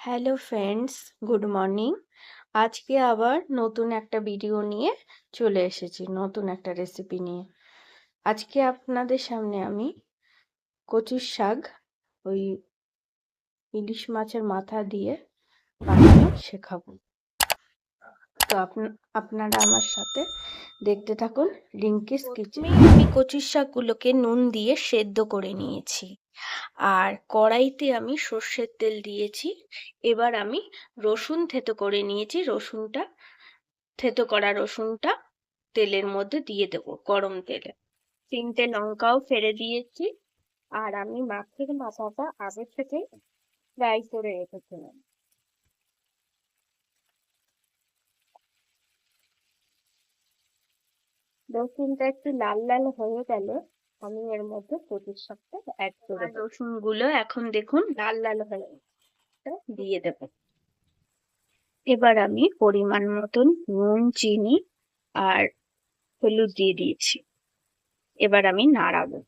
Hello friends, good morning. আজকে আবার নতুন একটা ভিডিও নিয়ে চলে এসেছি, নতুন একটা রেসিপি নিয়ে। আজকে আপনাদের সামনে আমি কচুর শাক, ওই ইলিশ মাছের মাথা দিয়ে বানানো শেখাবো। তো আপনারা আমার সাথে দেখতে থাকুন রিঙ্কিস কিচেন। আমি কচুর শাকগুলোকে নুন দিয়ে সেদ্ধ করে নিয়েছি, আর কড়াইতে আমি সর্ষের তেল দিয়েছি। এবার আমি রসুন থেতো করে নিয়েছি, থেতো করা রসুনটা তেলের মধ্যে দিয়ে দেবো, গরম তেলে। 3টে লঙ্কাও ফেলে দিয়েছি, আর আমি মাছের মাথাটা আগে থেকে ফ্রাই করে রেখেছিলাম। রসুনটা একটু লাল লাল হয়ে গেলে আমি এর মধ্যে কচুর শাকটা অ্যাড করে দেবো। রসুনগুলো এখন দেখুন লাল লাল হয়ে দিয়ে দেবো। এবার আমি পরিমাণ মতন নুন, চিনি আর হলুদ দিয়ে দিয়েছি। এবার আমি নাড়াবো।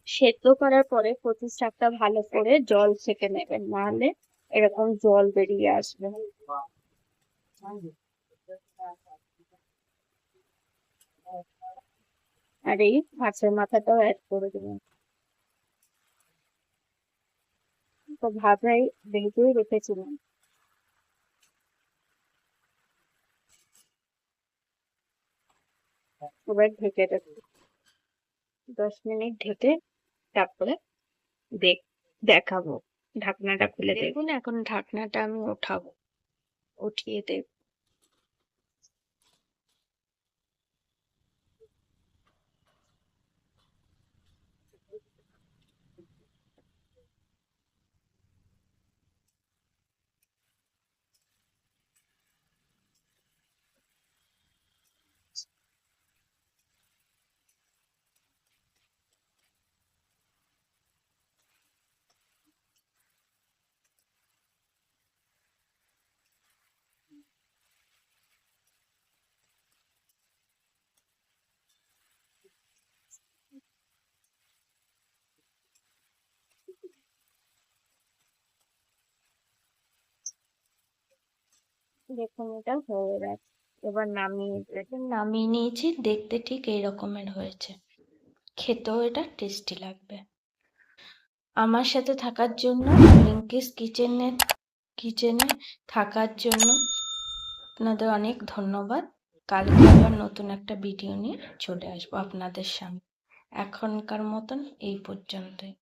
সেদ্ধ করার পরে কচুর শাকটা ভালো করে জল ছেঁকে নেবেন, নাহলে এরকম জল বেরিয়ে আসবে। আর এই মাছের মাথাটাও অ্যাড করে দেবেন। তো ভাজাই ভেজেই রেখেছিলাম। এবার ঢেকে দেবো 10 মিনিট ঢেকে, তারপরে দেখাবো। ঢাকনাটা খুলে দেখুন, এখন ঢাকনাটা আমি উঠিয়ে দেব। দেখুন এটা হয়ে গেছে। এবার নামিয়ে নিয়েছি। দেখতে ঠিক এই রকমের হয়েছে, খেতেও এটা টেস্টি লাগবে। আমার সাথে থাকার জন্য, রিঙ্কিস কিচেনে থাকার জন্য আপনাদের অনেক ধন্যবাদ। কালকে আবার নতুন একটা ভিডিও নিয়ে চলে আসবো আপনাদের সামনে। এখনকার মতন এই পর্যন্তই।